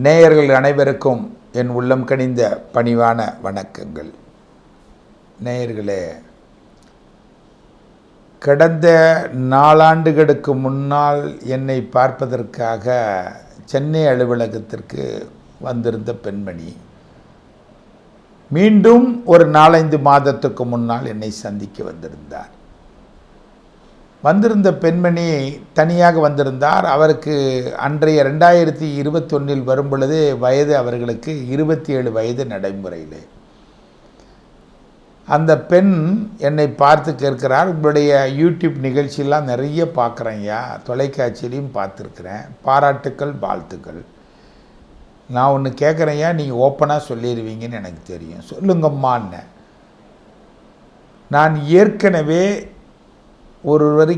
நேயர்கள் அனைவருக்கும் என் உள்ளம் கனிந்த பணிவான வணக்கங்கள். நேயர்களே, கடந்த 4 ஆண்டுகளுக்கு முன்னால் என்னை பார்ப்பதற்காக சென்னை அலுவலகத்திற்கு வந்திருந்த பெண்மணி மீண்டும் ஒரு 4-5 மாதத்துக்கு முன்னால் என்னை சந்திக்க வந்திருந்தார். வந்திருந்த பெண்மணி தனியாக வந்திருந்தார். அவருக்கு அன்றைய 2021 வரும் பொழுது வயது அவர்களுக்கு 27 வயது நடைமுறையில். அந்த பெண் என்னை பார்த்து கேட்கிறார், உங்களுடைய யூடியூப் நிகழ்ச்சியெல்லாம் நிறைய பார்க்குறேன்யா, தொலைக்காட்சியிலையும் பார்த்துருக்குறேன், பாராட்டுக்கள் வாழ்த்துக்கள். நான் ஒன்று கேட்குறேன்யா, நீங்கள் ஓப்பனாக சொல்லிடுவீங்கன்னு எனக்கு தெரியும், சொல்லுங்கம்மான்னு. நான் ஏற்கனவே ஒருவரை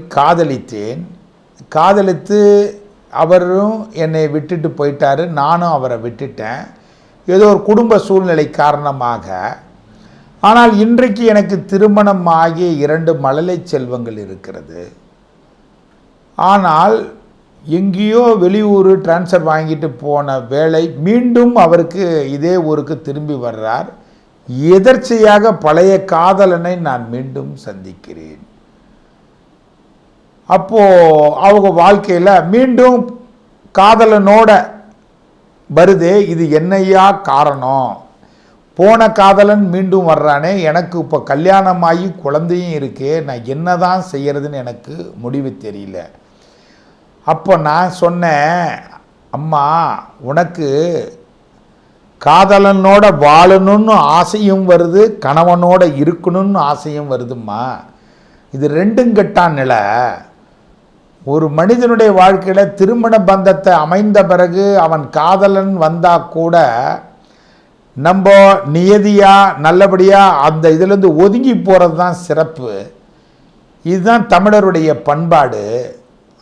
காதலித்து அவரும் என்னை விட்டுட்டு போயிட்டார், நானும் அவரை விட்டுட்டேன், ஏதோ ஒரு குடும்ப சூழ்நிலை காரணமாக. ஆனால் இன்றைக்கு எனக்கு திருமணம் ஆகிய 2 மழலை செல்வங்கள் இருக்கிறது. ஆனால் எங்கேயோ வெளியூர் டிரான்ஸ்ஃபர் வாங்கிட்டு போன வேலை மீண்டும் அவருக்கு இதே ஊருக்கு திரும்பி வர்றார். எதர்ச்சையாக பழைய காதலனை நான் மீண்டும் சந்திக்கிறேன். அப்போது அவங்க வாழ்க்கையில் மீண்டும் காதலனோட வருதே, இது என்னையா காரணம்? போன காதலன் மீண்டும் வர்றானே, எனக்கு இப்போ கல்யாணமாகி குழந்தையும் இருக்கே, நான் என்ன தான் செய்கிறதுன்னு எனக்கு முடிவு தெரியல. அப்போ நான் சொன்னேன், அம்மா, உனக்கு காதலனோட வாழணும்னு ஆசையும் வருது, கணவனோட இருக்கணும்னு ஆசையும் வருதும்மா. இது 2ம் கெட்டான் நிலை. ஒரு மனிதனுடைய வாழ்க்கையில் திருமண பந்தத்தை அமைந்த பிறகு அவன் காதலன் வந்தால் கூட நம்ம நியதியாக நல்லபடியாக அந்த இதிலேருந்து ஒதுங்கி போகிறது தான் சிறப்பு. இதுதான் தமிழருடைய பண்பாடு.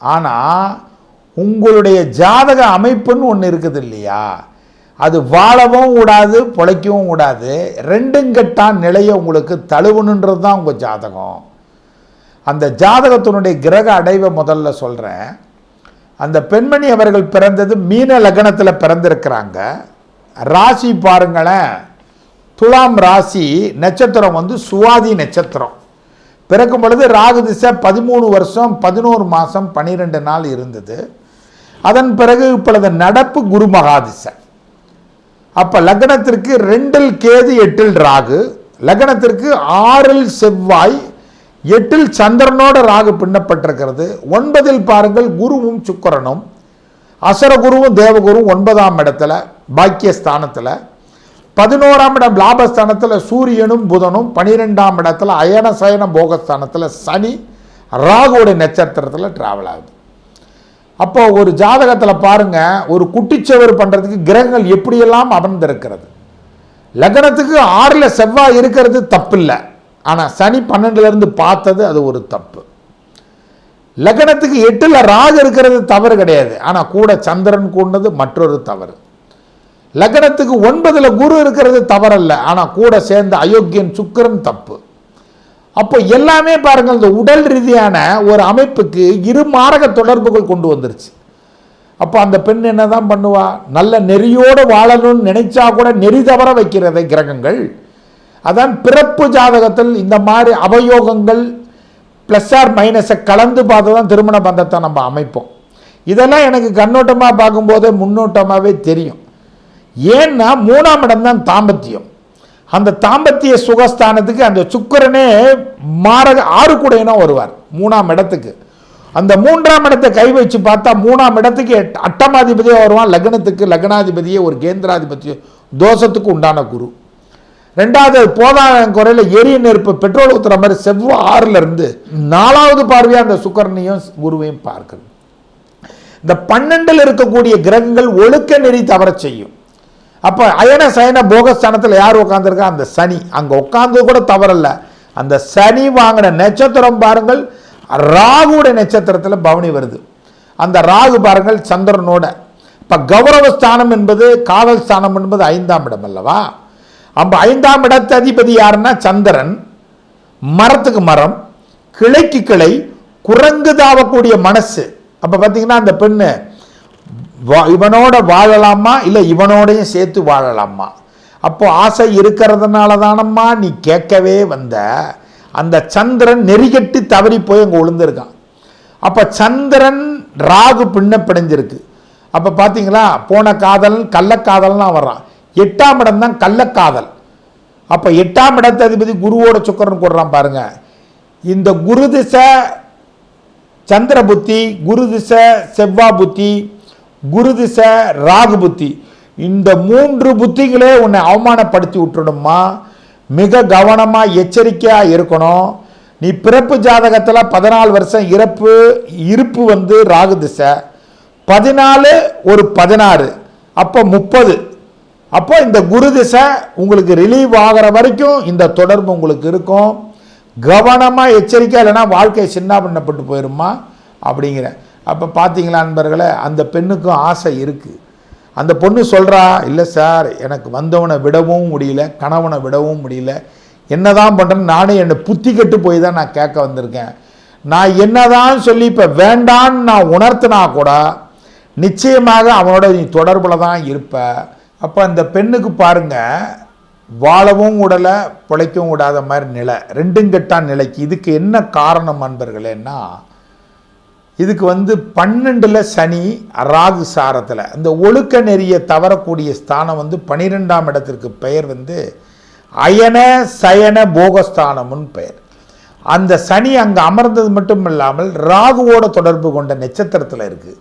ஆனால் உங்களுடைய ஜாதக அமைப்புன்னு ஒன்று இருக்குது இல்லையா, அது வாழவும் கூடாது, பொழைக்கவும் கூடாது. 2ம் கெட்டான் நிலையை உங்களுக்கு தழுவணுன்றது தான் உங்கள் ஜாதகம். அந்த ஜாதகத்தினுடைய கிரக அடைவை முதல்ல சொல்கிறேன். அந்த பெண்மணி அவர்கள் பிறந்தது மீன லக்னத்தில் பிறந்திருக்கிறாங்க. ராசி பாருங்களேன், துலாம் ராசி, நட்சத்திரம் சுவாதி நட்சத்திரம். பிறக்கும் பொழுது ராகு திசை 13 வருஷம் 11 மாதம் 12 நாள் இருந்தது. அதன் பிறகு இப்பொழுது நடப்பு குரு மகாதிசை. அப்போ லக்னத்திற்கு 2 கேது 8 ராகு, லக்னத்திற்கு 6 செவ்வாய், 8 சந்திரனோட ராகு பின்னப்பட்டிருக்கிறது. 9 பாருங்கள் குருவும் சுக்கிரனும், அசர குருவும் தேவகுருவும் 9ஆம் இடத்துல பாக்கியஸ்தானத்தில், 11ஆம் இடம் லாபஸ்தானத்தில் சூரியனும் புதனும், 12ஆம் இடத்துல அயன சயன போகஸ்தானத்தில் சனி ராகுடைய நட்சத்திரத்தில் டிராவல் ஆகுது. அப்போ ஒரு ஜாதகத்தில் பாருங்க, ஒரு குட்டிச்சவர் பண்ணுறதுக்கு கிரகங்கள் எப்படியெல்லாம் அமர்ந்திருக்கிறது. லக்னத்துக்கு 6ல் செவ்வாய் இருக்கிறது தப்பில்லை, ஆனால் சனி 12லேருந்து பார்த்தது அது ஒரு தப்பு. லக்னத்துக்கு 8ல் ராகு இருக்கிறது தவறு கிடையாது, ஆனால் கூட சந்திரன் கூடது மற்றொரு தவறு. லக்னத்துக்கு 9ல் குரு இருக்கிறது தவறல்ல, ஆனால் கூட சேர்ந்த அயோக்கியன் சுக்கிரன் தப்பு. அப்போ எல்லாமே பாருங்கள், இந்த உடல் ரீதியான ஒரு அமைப்புக்கு 2 மாரக தொடர்புகள் கொண்டு வந்துருச்சு. அப்போ அந்த பெண் என்ன தான் பண்ணுவா? நல்ல நெறியோடு வாழணும்னு நினைச்சா கூட நெறி தவற வைக்கிறதை கிரகங்கள். அதான் பிறப்பு ஜாதகத்தில் இந்த மாதிரி அவயோகங்கள் ப்ளஸ் ஆர் மைனஸை கலந்து பார்த்து தான் திருமண பந்தத்தை நம்ம அமைப்போம். இதெல்லாம் எனக்கு கண்ணோட்டமாக பார்க்கும்போதே முன்னோட்டமாகவே தெரியும். ஏன்னா 3ஆம் இடம் தான் தாம்பத்தியம். அந்த தாம்பத்திய சுகஸ்தானத்துக்கு அந்த சுக்கிரனே மாரக 6 கூடையனா வருவார் 3ஆம் இடத்துக்கு. அந்த 3ஆம் இடத்தை கை வச்சு பார்த்தா 3ஆம் இடத்துக்கு 8ஆம் வருவான். லக்னத்துக்கு லக்னாதிபதியே ஒரு கேந்திராதிபதிய தோஷத்துக்கு உண்டான குரு. 2வது போதான குறையில் எரிய நெருப்பு பெட்ரோல் ஊற்றுற மாதிரி செவ்வாய் 6லேருந்து 4வது பார்வையாக அந்த சுக்கிரனையும் குருவையும் பார்க்குது. இந்த 12ல் இருக்கக்கூடிய கிரகங்கள் ஒழுக்க நெறி தவற செய்யும். அப்போ அயன சயன போகஸ்தானத்தில் யார் உட்காந்துருக்கா? அந்த சனி. அங்கே உட்காந்து கூட தவறல்ல. அந்த சனி வாங்கின நட்சத்திரம் பாருங்கள், ராகுடைய நட்சத்திரத்தில் பவனி வருது. அந்த ராகு பாருங்கள் சந்திரனோட. இப்போ கௌரவஸ்தானம் என்பது காதல் ஸ்தானம் என்பது 5ஆம் இடம் அல்லவா? அப்போ 5ஆம் இடத்து அதிபதி யாருன்னா சந்திரன். மரத்துக்கு மரம், கிளைக்கு கிளை, குரங்கு தாவக்கூடிய மனசு. அப்போ பார்த்தீங்கன்னா அந்த பெண்ணு இவனோட வாழலாமா இல்லை இவனோடையும் சேர்த்து வாழலாமா? அப்போ ஆசை இருக்கிறதுனால தானம்மா நீ கேட்கவே வந்த. அந்த சந்திரன் நெறிகட்டி தவறி போய் அங்கே விழுந்திருக்கான். அப்போ சந்திரன் ராகு பின்னப்படைஞ்சிருக்கு. அப்போ பார்த்தீங்களா, போன காதல் கள்ளக்காதல்னால் வர்றான். 8ஆம் இடம் தான் கள்ளக்காதல். அப்போ 8ஆம் இடத்து அதிபதி குருவோட சுக்கரன் கொடுறான் பாருங்க. இந்த குரு திசை சந்திர புத்தி, குரு திசை செவ்வாய் புத்தி, குரு திசை ராகு புத்தி, இந்த 3 புத்திகளே உன்னை அவமானப்படுத்தி விட்டுடுமா. மிக கவனமாக எச்சரிக்கையாக இருக்கணும். நீ பிறப்பு ஜாதகத்தில் 14 வருஷம் இருப்பு வந்து ராகு திசை, 14 ஒரு 16 அப்போ 30. அப்போ இந்த குரு திசை உங்களுக்கு ரிலீவ் ஆகிற வரைக்கும் இந்த தொடர்பு உங்களுக்கு இருக்கும். கவனமாக எச்சரிக்கை, இல்லைன்னா வாழ்க்கை சின்ன பண்ணப்பட்டு போயிருமா அப்படிங்கிற. அப்போ பார்த்தீங்களா நண்பர்களே, அந்த பெண்ணுக்கும் ஆசை இருக்குது. அந்த பொண்ணு சொல்கிறா, இல்லை சார் எனக்கு வந்தவனை விடவும் முடியல, கணவனை விடவும் முடியல, என்னதான் பண்ணுறேன்னு நானே என்னை புத்தி கெட்டு போய் தான் நான் கேட்க வந்திருக்கேன். நான் என்னதான் சொல்லி இப்போ வேண்டான்னு நான் உணர்த்தினா கூட நிச்சயமாக அவனோட நீ தொடர்பில் தான் இருப்ப. அப்போ அந்த பெண்ணுக்கு பாருங்க, வாழவும் விடலை பிழைக்கவும் விடாத மாதிரி நிலை, ரெண்டும் கெட்டான் நிலைக்கு. இதுக்கு என்ன காரணம் நண்பர்களேன்னா, இதுக்கு வந்து 12ல் சனி ராகு சாரத்தில் அந்த ஒழுக்க நெறிய தவறக்கூடிய ஸ்தானம் வந்து 12ஆம் இடத்திற்கு பெயர் வந்து அயன சயன போகஸ்தானம்னு பெயர். அந்த சனி அங்கே அமர்ந்தது மட்டும் இல்லாமல் ராகுவோட தொடர்பு கொண்ட நட்சத்திரத்தில் இருக்குது.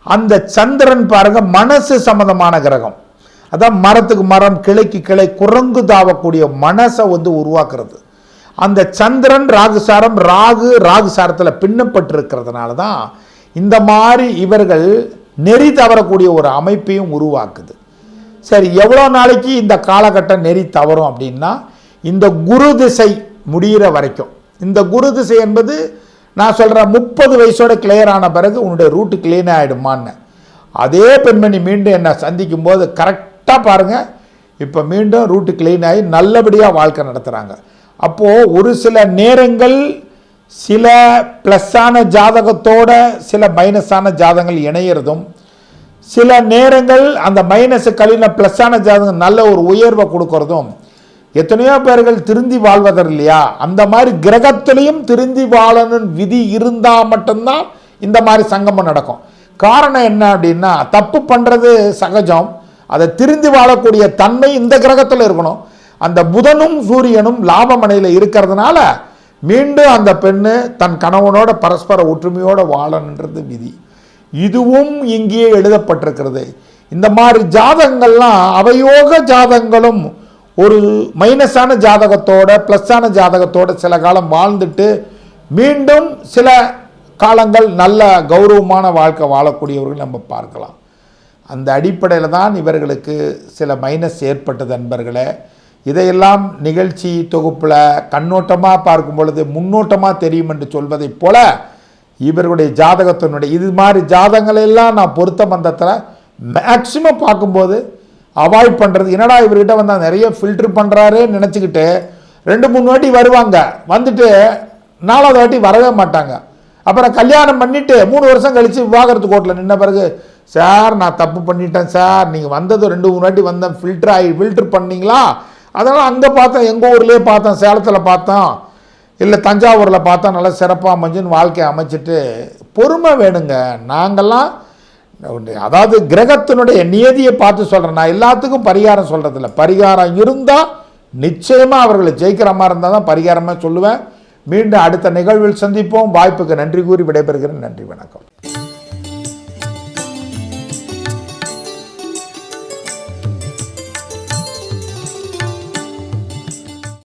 அந்த சந்திரன் பாருங்க மனசு சம்பந்தமான கிரகம். அதான் மரத்துக்கு மரம், கிளைக்கு கிளை, குரங்கு தாவக்கூடிய மனசை வந்து உருவாக்குறது. அந்த சந்திரன் ராகுசாரம், ராகுசாரத்தில் பின்னப்பட்டிருக்கிறதுனால தான் இந்த மாதிரி இவர்கள் நெறி தவறக்கூடிய ஒரு அமைப்பையும் உருவாக்குது. சரி, எவ்வளோ நாளைக்கு இந்த காலகட்டம் நெறி தவறும் அப்படின்னா, இந்த குரு திசை முடிகிற வரைக்கும். இந்த குரு திசை என்பது நான் சொல்கிறேன் 30 வயசோட கிளியர் ஆன பிறகு உன்னுடைய ரூட்டு கிளீன் ஆகிடுமான்னு. அதே பெண்மணி மீண்டும் என்னை சந்திக்கும் போது கரெக்டாக பாருங்கள், இப்போ மீண்டும் ரூட்டு கிளீன் ஆகி நல்லபடியாக வாழ்க்கை நடத்துகிறாங்க. அப்போது ஒரு சில நேரங்கள் சில ப்ளஸ்ஸான ஜாதகத்தோட சில மைனஸான ஜாதகங்கள் இணையிறதும், சில நேரங்கள் அந்த மைனஸு கழின ப்ளஸ்ஸான ஜாதகம் நல்ல ஒரு உயர்வை கொடுக்கறதும், எத்தனையோ பேர்கள் திருந்தி வாழ்வதர் இல்லையா, அந்த மாதிரி கிரகத்திலையும் திருந்தி வாழணும்னு விதி இருந்தால் மட்டும்தான் இந்த மாதிரி சங்கமம் நடக்கும். காரணம் என்ன அப்படின்னா, தப்பு பண்ணுறது சகஜம், அதை திருந்தி வாழக்கூடிய தன்மை இந்த கிரகத்தில் இருக்கணும். அந்த புதனும் சூரியனும் லாபமனையில் இருக்கிறதுனால மீண்டும் அந்த பெண்ணு தன் கணவனோட பரஸ்பர ஒற்றுமையோடு வாழணுன்றது விதி. இதுவும் இங்கேயே எழுதப்பட்டிருக்கிறது. இந்த மாதிரி ஜாதகங்கள்லாம் அவயோக ஜாதகங்களும் ஒரு மைனஸான ஜாதகத்தோட ப்ளஸ்ஸான ஜாதகத்தோட சில காலம் வாழ்ந்துட்டு மீண்டும் சில காலங்கள் நல்ல கௌரவமான வாழ்க்கை வாழக்கூடியவர்கள் நம்ம பார்க்கலாம். அந்த அடிப்படையில் தான் இவர்களுக்கு சில மைனஸ் ஏற்பட்டது நண்பர்களே. இதையெல்லாம் நிகழ்ச்சி தொகுப்பில் கண்ணோட்டமாக பார்க்கும் பொழுது முன்னோட்டமாக தெரியும் என்று சொல்வதைப் போல இவர்களுடைய ஜாதகத்தினுடைய இது மாதிரி ஜாதகங்களெல்லாம் நான் பொருத்த மந்தத்தில் மேக்சிமம் பார்க்கும்போது அவாய்ட் பண்ணுறது. என்னடா இவர்கிட்ட வந்தால் நிறைய ஃபில்ட்ரு பண்ணுறாருன்னு நினச்சிக்கிட்டு 2-3 வாட்டி வருவாங்க, வந்துட்டு 4வது வாட்டி வரவே மாட்டாங்க. அப்புறம் கல்யாணம் பண்ணிவிட்டு 3 வருஷம் கழித்து விவாகரத்து கோர்ட்டில் நின்ன பிறகு, சார் நான் தப்பு பண்ணிட்டேன் சார், நீங்கள் வந்தது 2-3 வாட்டி வந்தேன், ஃபில்ட்ரு பண்ணிங்களா, அதனால் அங்கே பார்த்தோம், எங்கள் ஊர்லேயே பார்த்தோம், சேலத்தில் பார்த்தோம், இல்லை தஞ்சாவூரில் பார்த்தா நல்லா சிறப்பாக அமைஞ்சுன்னு வாழ்க்கையை அமைச்சிட்டு பொறுமை வேணுங்க. நாங்கள்லாம் அதாவது கிரகத்தினுடைய நியதியை பார்த்து சொல்கிறேன், நான் எல்லாத்துக்கும் பரிகாரம் சொல்கிறதில்ல. பரிகாரம் இருந்தால் நிச்சயமாக அவர்களை ஜெயிக்கிற மாதிரி இருந்தால் தான் பரிகாரமாக சொல்லுவேன். மீண்டும் அடுத்த நிகழ்வில் சந்திப்போம். வாய்ப்புக்கு நன்றி கூறி விடைபெறுகிறேன். நன்றி, வணக்கம்.